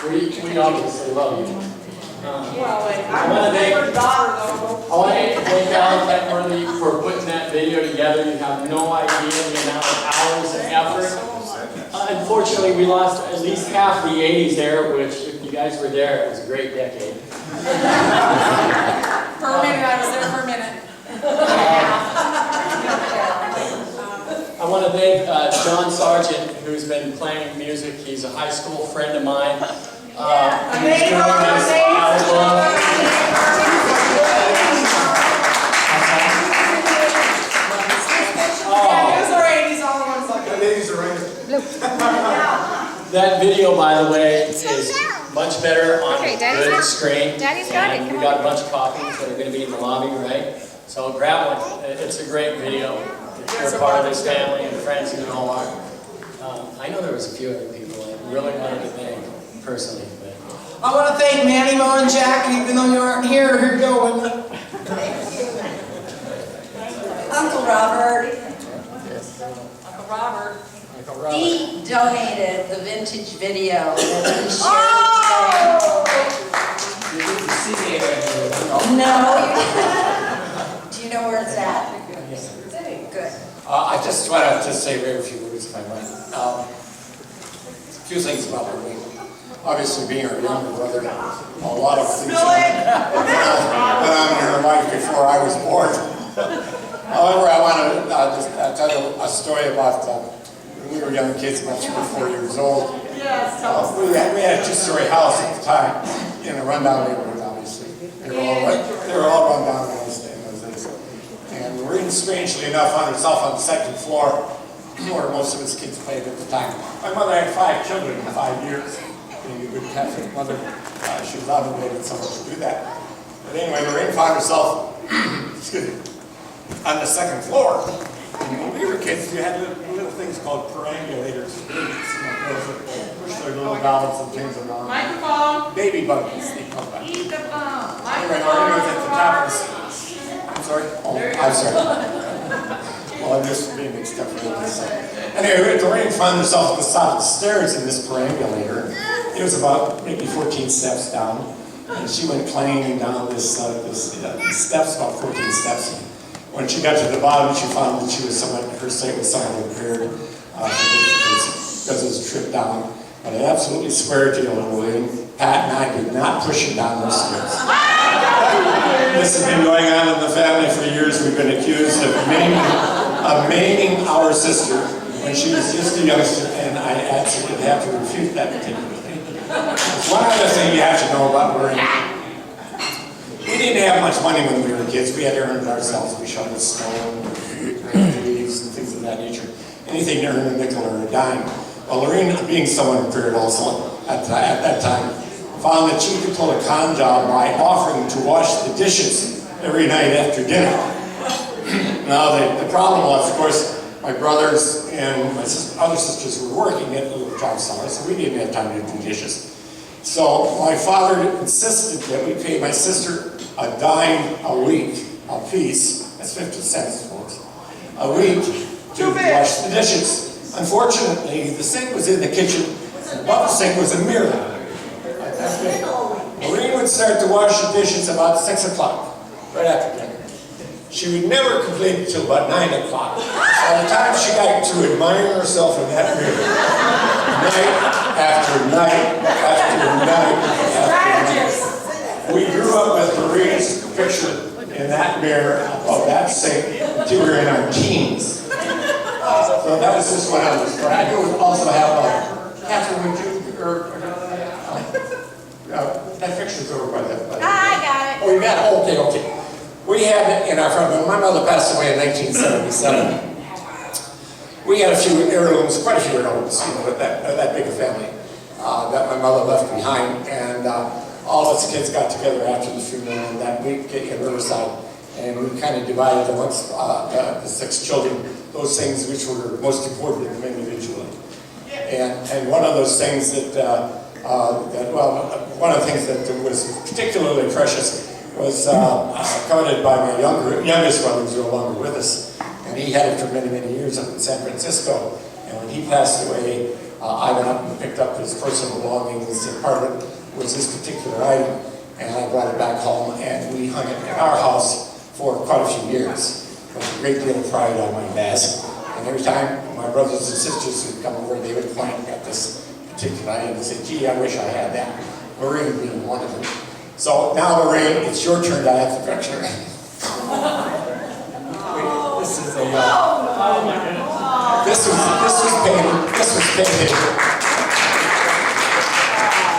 We obviously love you. Well, wait, I I'm want a to thank favorite daughter, though. I want to thank Alan Petworthy for putting that video together. You have no idea the amount of hours and effort. Unfortunately, we lost at least half the 80s there, which, if you guys were there, it was a great decade. For a minute, I was there for a minute. I want to thank John Sargent, who's been playing music. He's a high school friend of mine. He's doing this album. That video, by the way, is much better on a good screen. Daddy's got it. We got a bunch of copies that are going to be in the lobby, right? So grab one. It's a great video. If you're part of this family and friends you know are. I know there was a few other people I really wanted to thank personally. But I want to thank Manny, Mo, and Jack, even though you aren't here. Here you go. Uncle Robert. Uncle Robert. Uncle Robert. He donated the vintage video that he shared today. No. Do you know where it's at? Good. I just want to say very few words, if I might. A few things about Lorraine. Obviously, being her younger brother, a lot of things went on in her life before I was born. However, I want to just tell you a story about when we were young kids, about 3 or 4 years old. Yes, tell us. We had a 2-story house at the time in a rundown neighborhood, obviously. They were all run down in those days. And Lorraine, strangely enough, found herself on the 2nd floor, where most of us kids played at the time. My mother had 5 children in 5 years. Being a good Catholic mother, she was obligated somewhat to do that. But anyway, Lorraine found herself excuse me, on the 2nd floor. And when we were kids, we had little things called perambulators. Push their little dolls and things around. Microphone. Baby buggies, they call that. Eat the phone. Anyway, Lorraine was at the top of the... I'm sorry? Oh, I'm sorry. Well, I'm just being mixed up with this. Anyway, Lorraine found herself at the top of the stairs in this perambulator. It was about maybe 14 steps down. And she went clanging down these steps, about 14 steps. When she got to the bottom, she found that her sight was somewhat impaired because it was a trip down. But I absolutely swear to you, Lorraine, Pat and I did not push her down those stairs. This has been going on in the family for years. We've been accused of maiming our sister when she was just a youngster, and I absolutely have to refute that particular thing. There's one other thing you have to know about Lorraine. We didn't have much money when we were kids. We had to earn it ourselves. We shoveled stone, leaves, and things of that nature. Anything to earn a nickel or a dime. Well, Lorraine, being someone impaired also at that time, found that she could pull a con job by offering to wash the dishes every night after dinner. Now, the problem was, of course, my brothers and my other sisters were working at the little job cellar, so we didn't have time to do dishes. So my father insisted that we pay my sister a dime a week, a piece, that's 50 cents, folks, a week to wash the dishes. Unfortunately, the sink was in the kitchen, and above the sink was a mirror. That's big. Maureen would start to wash the dishes about 6 o'clock, right after dinner. She would never complete it until about 9 o'clock. By the time she got to admiring herself in that mirror, night after night after night after night, we grew up with Maria's picture in that mirror of that sink until we were in our teens. So that was just what I was for. I do also have Catherine, would you, that picture's over by the... I got it. Oh, you got it? Okay. We had in our front room, my mother passed away in 1977. We had a few heirlooms, quite a few heirlooms, that big a family that my mother left behind. And all of us kids got together after the funeral that week in Riverside. And we kind of divided amongst the 6 children those things which were most important to them individually. And one of those things one of the things that was particularly precious was coveted by my youngest brother, who's no longer with us. And he had it for many, many years up in San Francisco. And when he passed away, I went up and picked up his personal belongings, and part of it was this particular item, and I brought it back home, and we hung it in our house for quite a few years. With a great deal of pride on my desk, and every time my brothers and sisters would come over, they would point at this particular item and say, gee, I wish I had that. Lorraine being one of them. So now, Lorraine, it's your turn to have the picture. Wait, this is a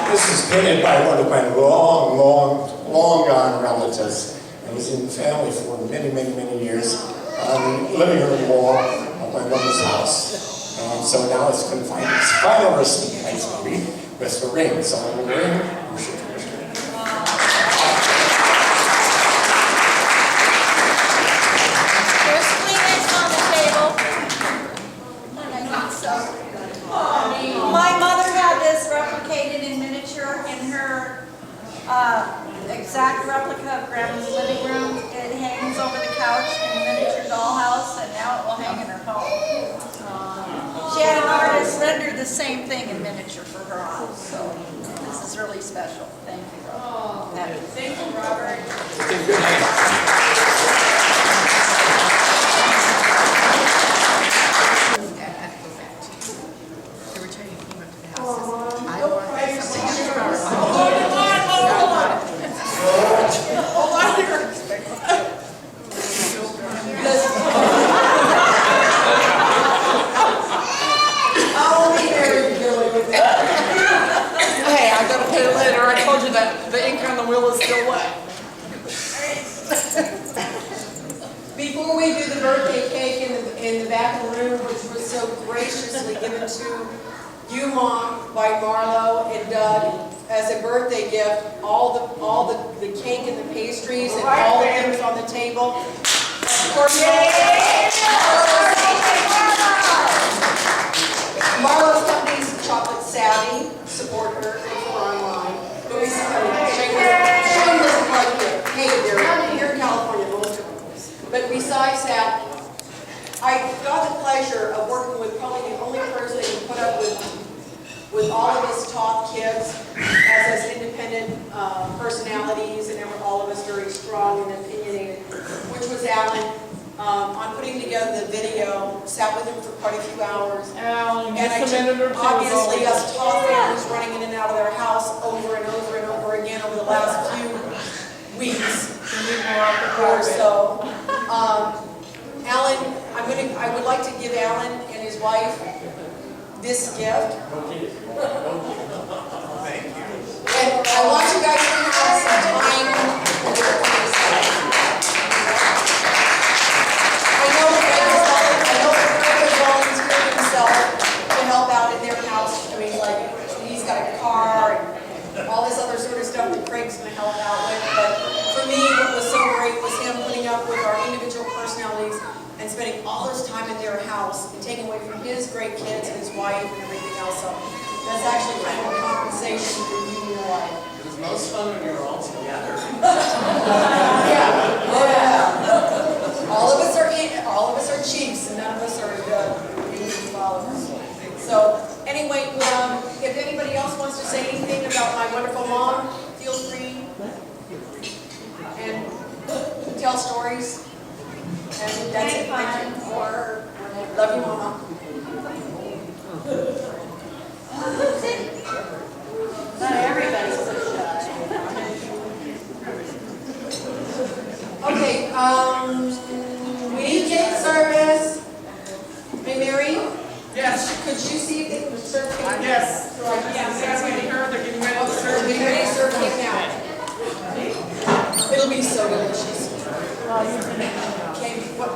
this was painted by one of my long gone relatives. It was in the family for many, many, many years on the living room wall of my mother's house. And so now it's going to find its final resting place maybe with Lorraine. So Lorraine, you should finish it. There's Kleenex on the table. My mother had this replicated in miniature in her exact replica of Grandma's living room. It hangs over the couch in a miniature dollhouse, and now it will hang in her home. She had an artist render the same thing in miniature for her house, so this is really special. Thank you, Robert. Thank you, Robert. Hey, I gotta pay later. I told you that the ink on the wheel is still wet. Before we do the birthday cake in the back of the room, which was so graciously given to you, Mom, by Marlo and Doug as a birthday gift, all the cake and the pastries and all the things on the table. Of course, Marlo's company's Chocolate Savvy, support her for online. But we shameless plug here. Hey, they're here in California, most of them. But besides that, I got the pleasure of working with probably the only person who put up with all of us top kids as independent personalities, and they were all of us very strong and opinionated, which was Alan. On putting together the video, sat with him for quite a few hours. Alan, And just a minute or two. obviously us top families running in and out of their house over and over and over again over the last few weeks or so. Alan, I would like to give Alan and his wife this gift. Thank you. And I want you guys to have some time for their face. I know Greg has volunteered himself to help out in their house. I mean, like, he's got a car and all this other sort of stuff that Craig's going to help out with. But for me, what was so great was him putting up with our individual personalities and spending all his time in their house and taking away from his great kids and his wife and everything else. So that's actually kind of a compensation for you and your wife. It was most fun when we were all together. Yeah. All of us are chiefs, and none of us are followers. So anyway, if anybody else wants to say anything about my wonderful mom, feel free and tell stories. And that's it. Thank you. Love you, Mama. Not everybody's so shy. Okay, weekend service. Hey, Mary? Yes. Could you see if they can serve cake? Yes. Yes, waiting her. They're getting ready to serve. They're getting ready to serve cake now. It'll be so delicious. Okay, what?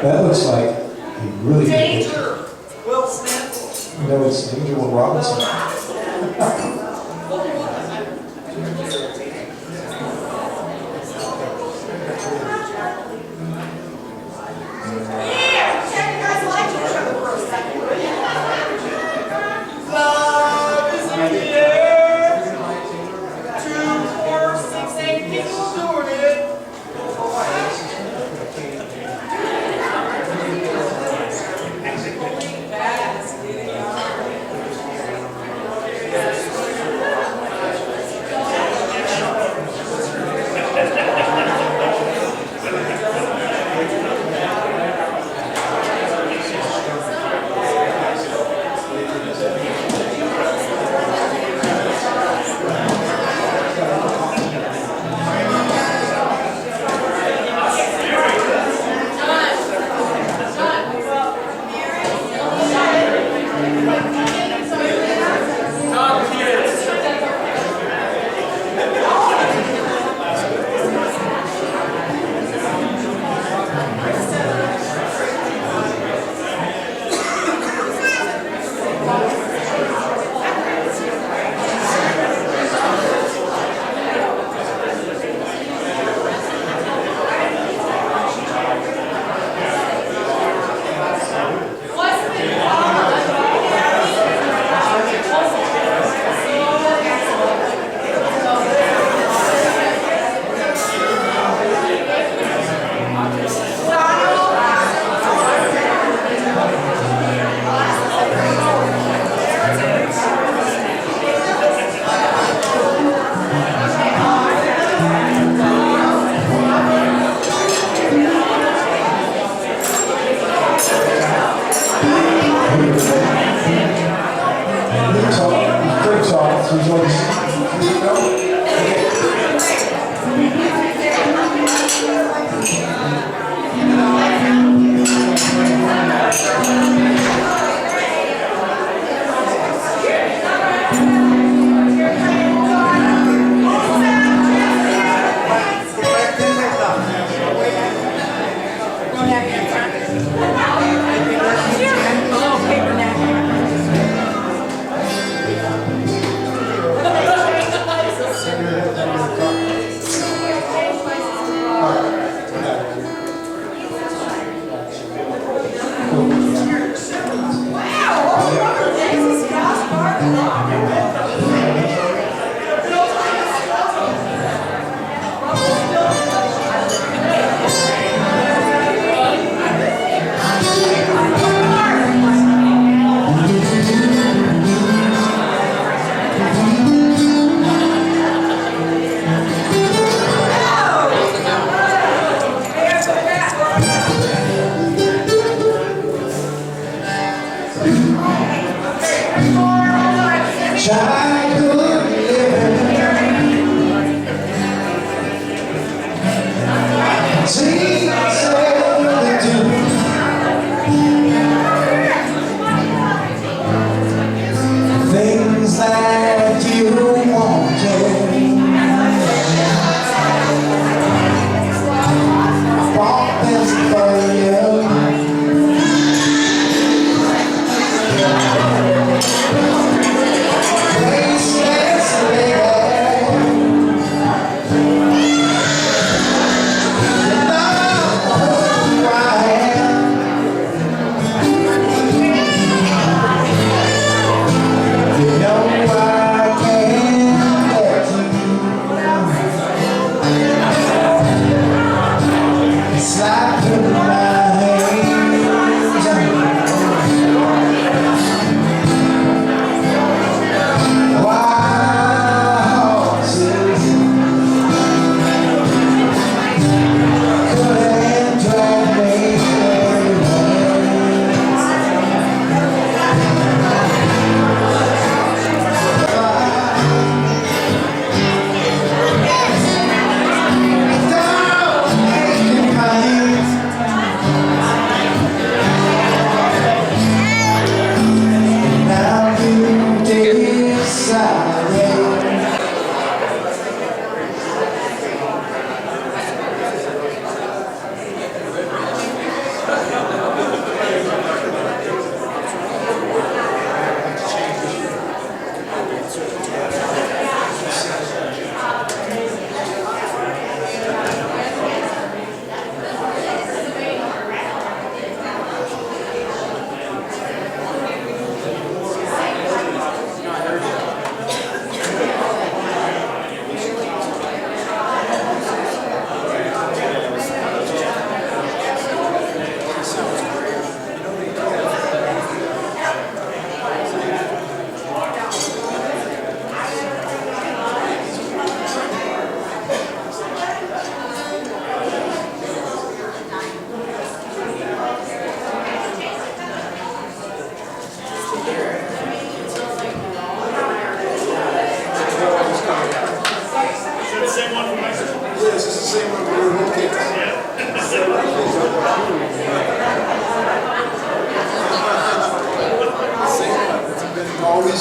That looks like a really good picture. Will Smith. No, it's Danger Will Robinson. Love is in the air. 2, 4, 6, 8 people doing it.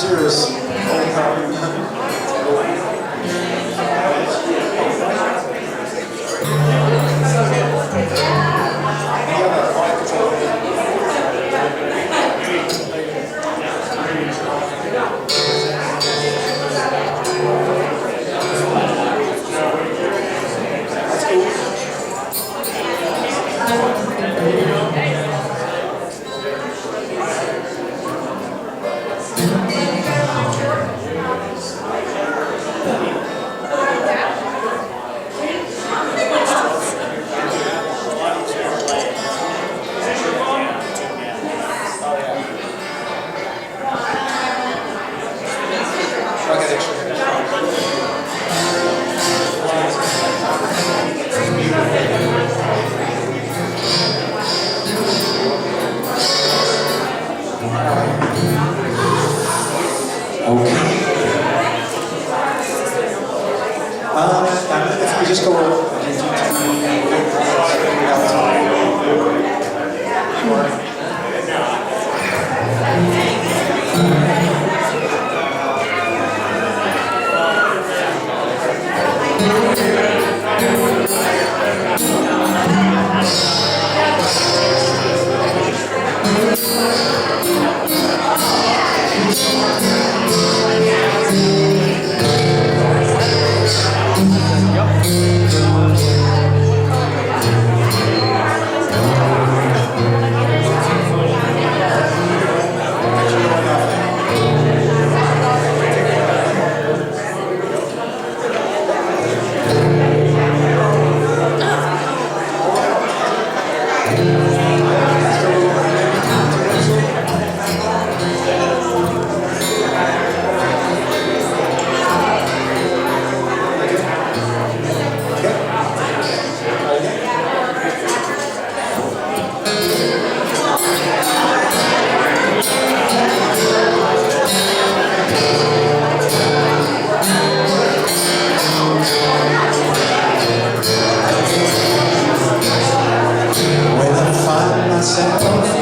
is yours. If we just go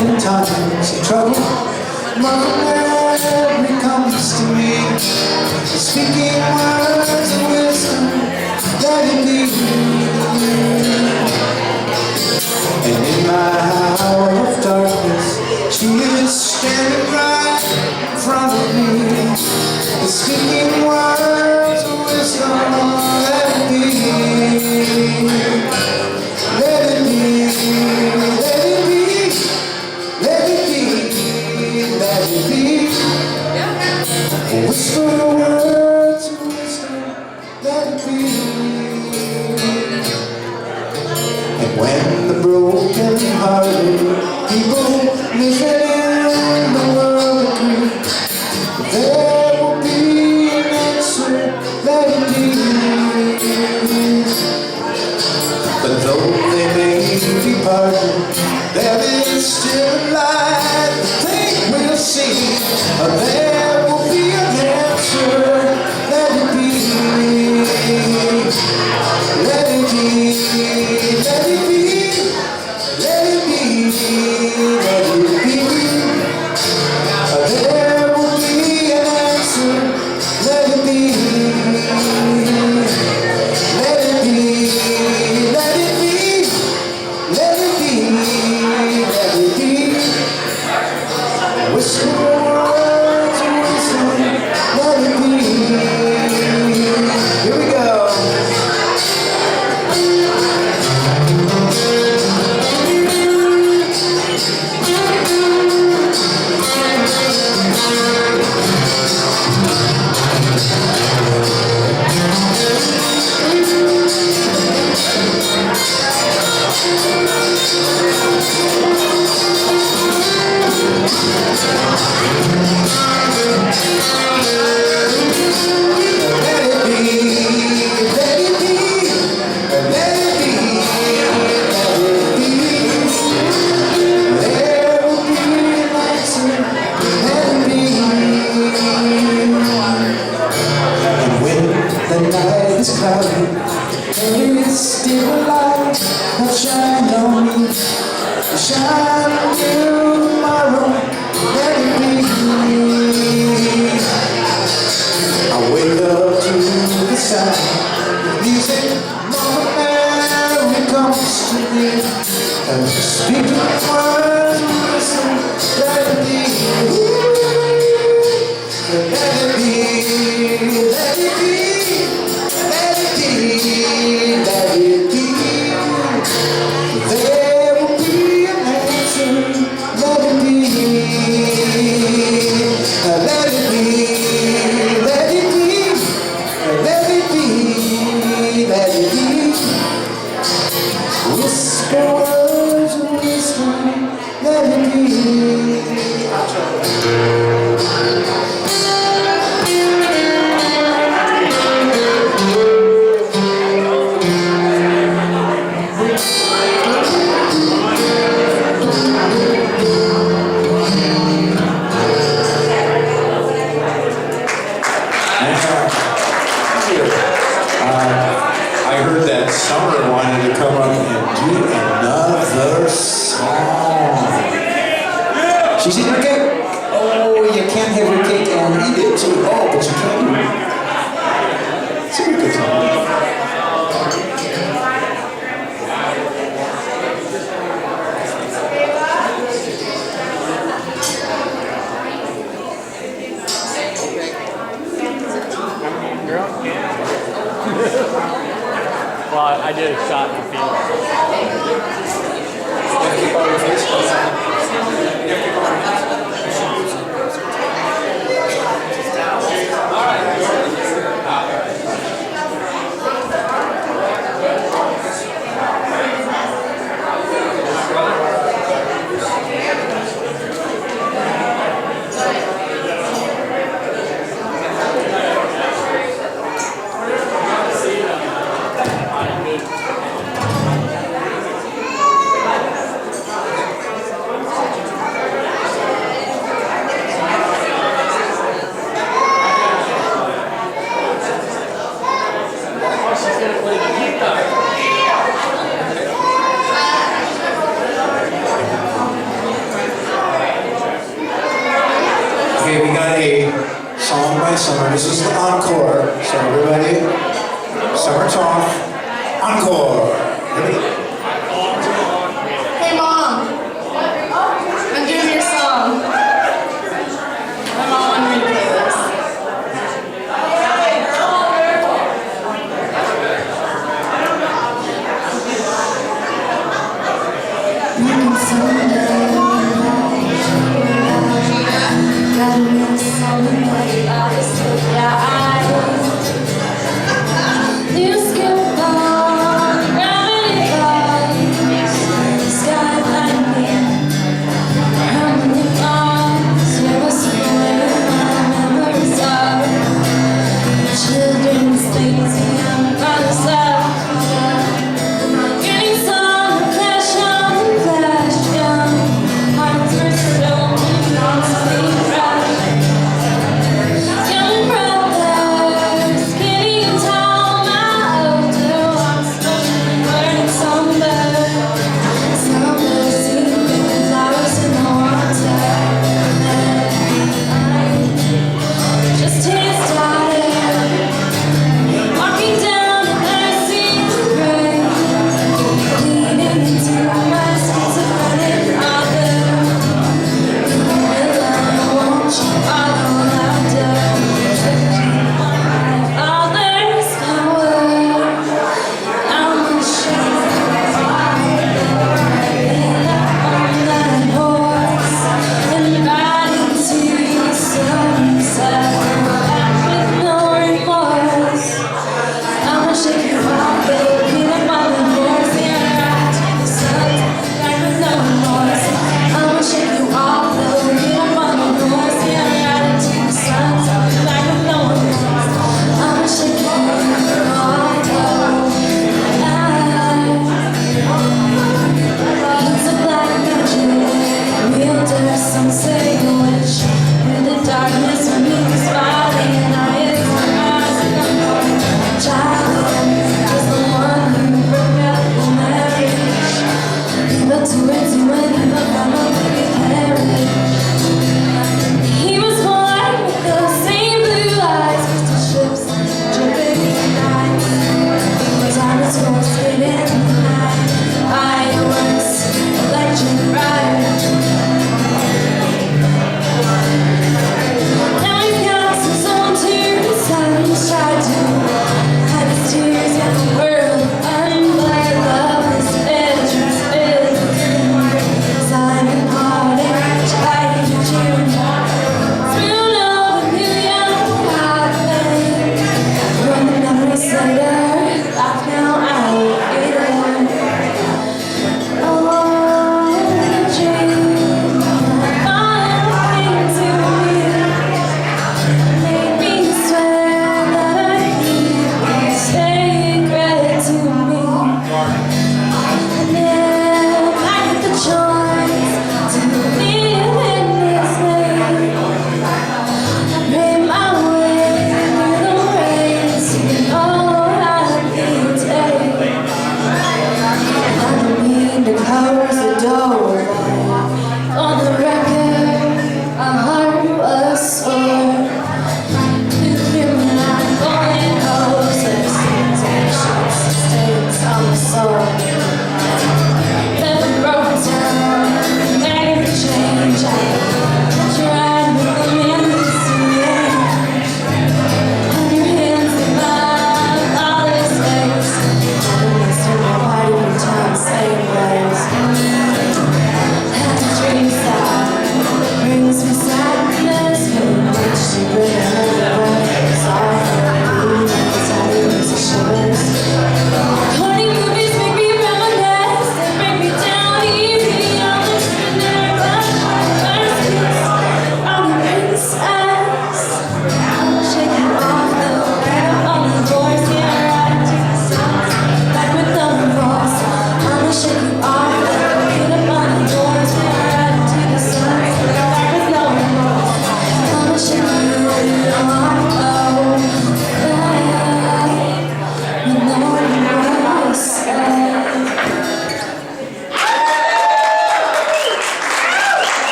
in times of trouble, Mother Mary comes to me, speaking words of wisdom, let it be. And in my hour of darkness, she is standing right in front of me, speaking words of wisdom, let it be. Let it be, let it be, let it be, let it be. Whisper words of wisdom, let it be. And when the broken-hearted people living in the world agree, there will be an answer, let it be. But though they may be pardoned, there is still a light that they will see. There will be an answer, let it be. Let it be, let it be, let it be, let it be. There will be an answer, let it be. Let it be, let it be, let it be, let it be. Whisper words of wisdom, let it be. Here we go. It's cloudy, there is still a light that shines on me, shine on you tomorrow, let it be. Speak the words, listen, let it be. Let it be, let it be, let it be, let it be. There will be an answer. Let it be, let it be, let it be, let it be, let it be. Whisper words of wisdom, let it be. I heard that Summer wanted to come up and do another song. She's eating her cake. Oh, you can't have your cake and eat it too. Oh, but you can do it. It's a good song. Well, I did a shot to feel Okay, we got a song by Summer. This is the encore. So everybody, Summer Talk, encore. Ready? Hey, Mom. I'm doing your song. My mom wanted me to play this. Children's things and myself. Getting some flash on flash young. Hearts were so constantly right. Young brothers, skinny and tall, my older ones, burning somber. Somber seeing flowers in the water. Just his daughter. Walking down the mercy road, leaning into my schizophrenic father. Will I want you follow louder? My father's power, I'm ashamed. Riding up on that horse and riding to the sunset, back with no remorse. I'ma shake you off, baby, like my little horse, and ride to the sun, back with no remorse. I'ma shake you off, baby, like my little horse, and ride to the sun, back with no remorse. I'ma shake you off, it's a black magic, wielder, some say a witch. In the darkness, when he was fighting, and I is my eyes, and I'm child is the one who broke up the marriage. But to it, when he looked on a baby carriage. He was born with the same blue eyes, crystal ships dripping in the night. Diamonds roasted in the night, fireworks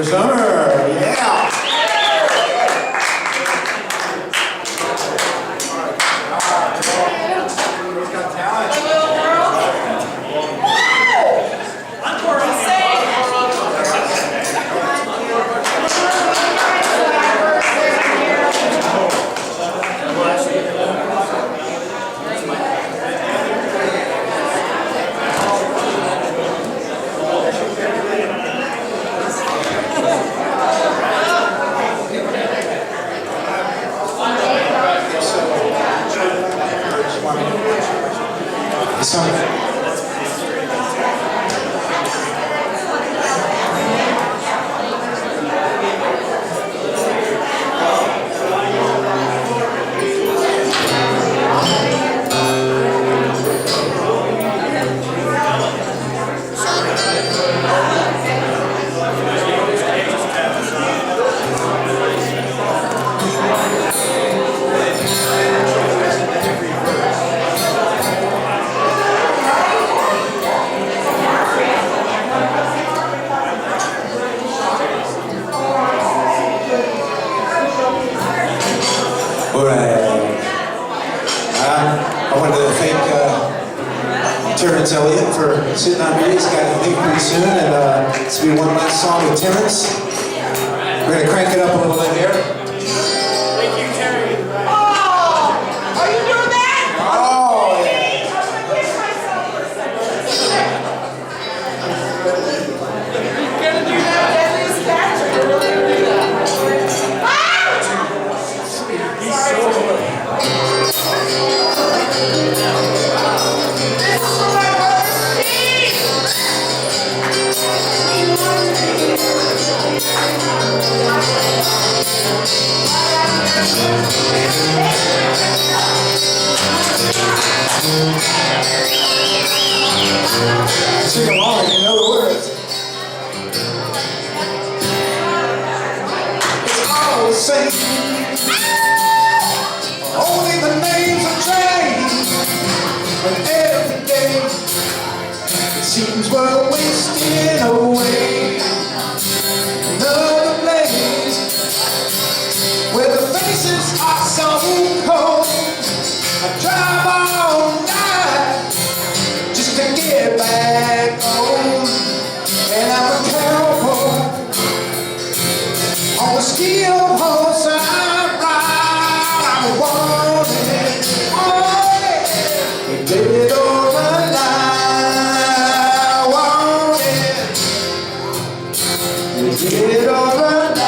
for Summer. Yeah. Summer. All right. I wanted to thank Terrence Elliott for sitting on me. He's got to leave pretty soon, and this will be one last song with Terrence. We're going to crank it up a little bit here. Thank you, Terry. Oh, are you doing that? Oh, yeah. Gonna do that, Dennis? Patrick, we're really gonna do that. Sing along if you know the words. It's all the same. Only the names have changed. But every day it seems we're wasting away. Another place where the faces are so cold. I drive all night just to get back home. And I'm a cowboy on the steel horse I ride. I'm wanted, wanted, dead or alive. Wanted, dead or alive.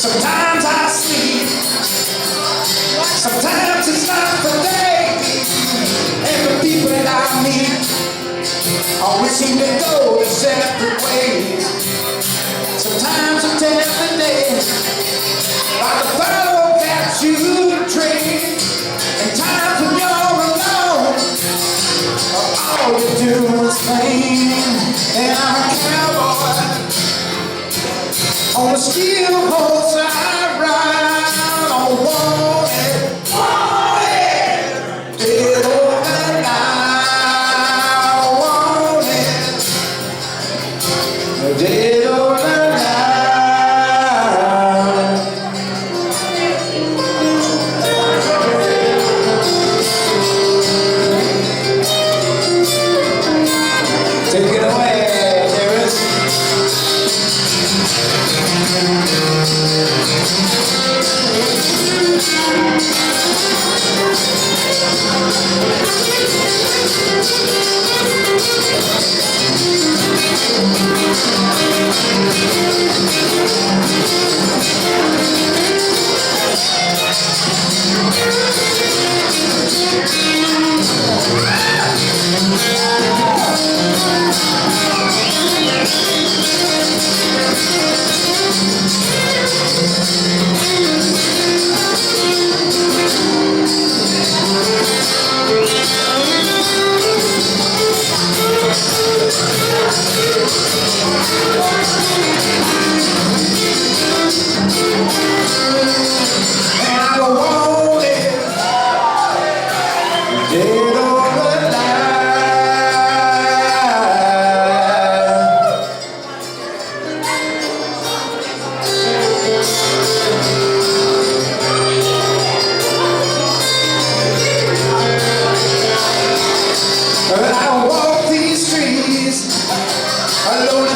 Sometimes I sleep, sometimes it's not the day, and the people that I meet always seem to go their separate ways. Sometimes I tell the day, like a fellow that you trade, and times when you're alone, all you do is pain. And I'm a cowboy on the steel horse I ride. I'm wanted, wanted, dead or alive. Wanted, dead or alive. Take it away, Terrence.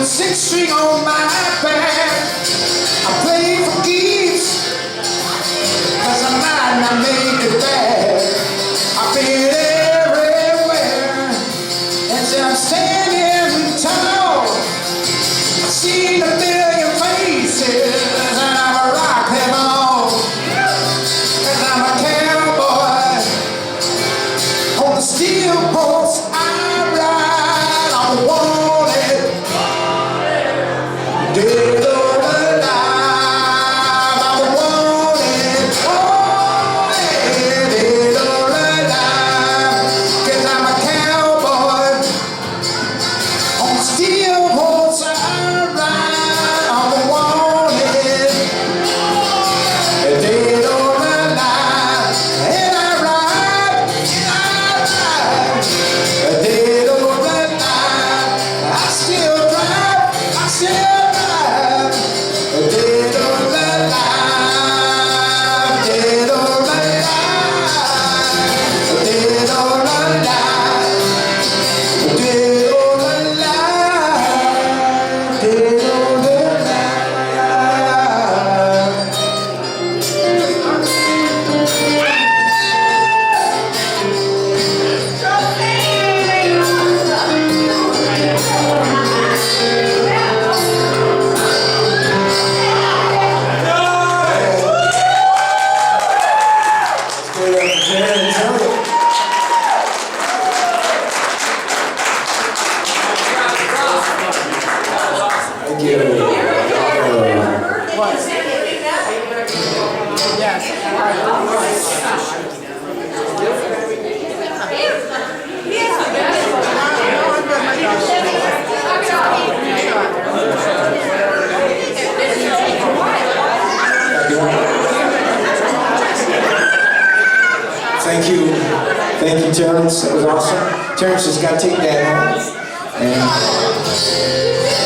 6 string on my back. I play for keeps, 'cause I might not make it back. I've been everywhere, and so I'm standing tall. I've seen a million faces, and I'm a rock them all. 'Cause I'm a cowboy on the steel horse I ride. I'm wanted, dead or alive. I'm wanted, dead or alive. 'Cause I'm a cowboy on the steel horse I ride. I'm wanted, dead or alive. And I ride, dead or alive. I still drive, I still drive. Dead or alive, dead or alive. Dead or alive, dead or alive. Dead or alive. Thank you. Thank you. Thank you, Terrence. That was awesome. Terrence has got to take that home. And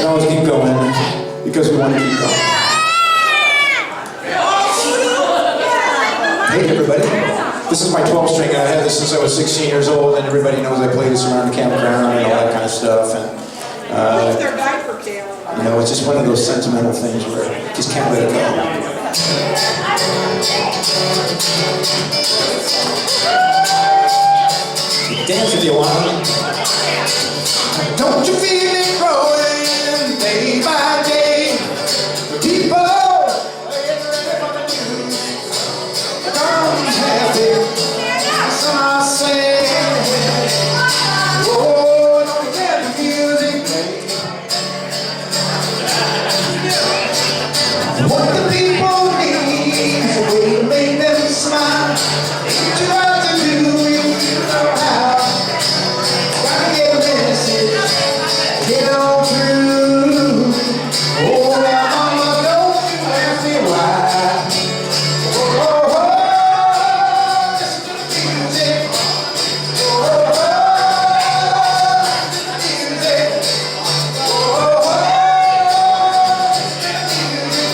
always keep going because we want to keep going. Hey, everybody. This is my 12 string. I've had this since I was 16 years old, and everybody knows I play this around the campground and all that kind of stuff. And you know, it's just one of those sentimental things where you just can't let it go. Dance if you want. Don't you feel it growing day by day? The people are getting ready for the news. Comes happy, some are saying, oh, don't let the music play. What the people need is a way to make them smile. What you have to do, you know how. Gotta get a message, get on through. Oh, now mama, don't you ask me why. Oh, oh, oh, listen to the music. Oh, oh, oh, listen to the music. Oh, oh, oh, listen to the music.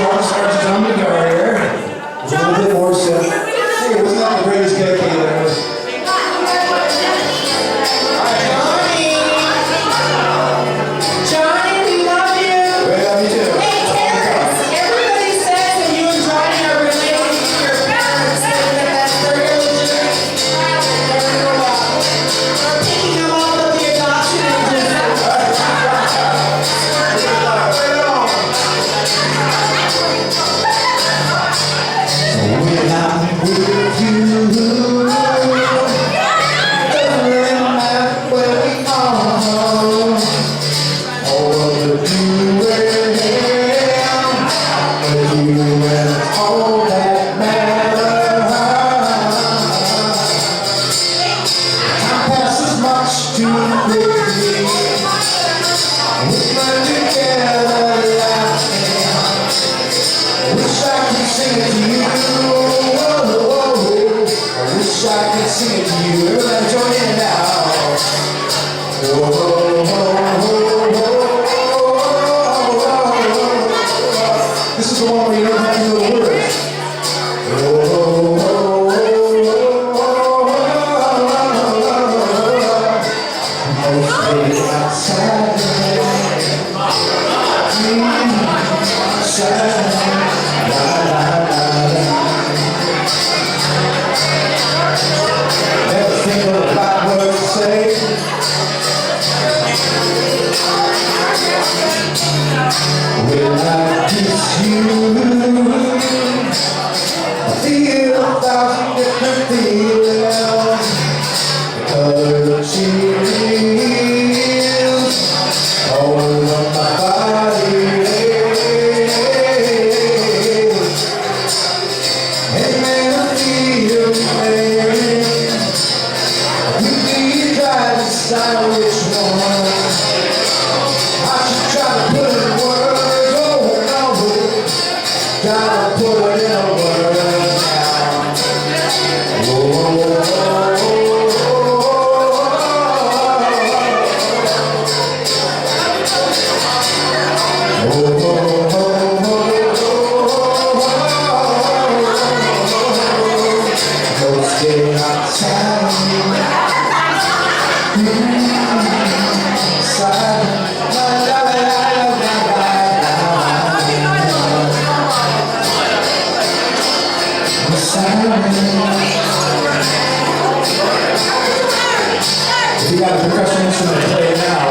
John starts to drum the guitar here. A little bit more so. Hey, wasn't that the greatest gig there? Johnny, we love you. We love you too. Hey, Terrence, everybody says that you and Johnny are related to your parents, and that that's their illegitimate child that they're picking them off of the adoption When I'm with you, doesn't really matter where we are. All of the doing, with you is all that matters. Time passes much too quickly. We're together laughing. Wish I could sing it to you. I wish I could sing it to you. Everybody join in now. This is the one where you don't have to know the words. Never think about what to say. When I kiss you, I feel 1,000 different feelings. The color changes all over my body. And when I feel pain, we need to try to decide which one. I should try to put it in words, oh no. Gotta put it in words now. Go stay outside. If you got a percussion instrument to play now,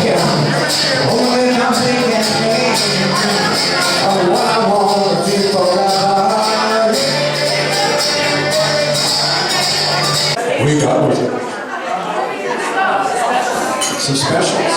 yeah. Only I'm thinking of what I want to do forever. We got some specials.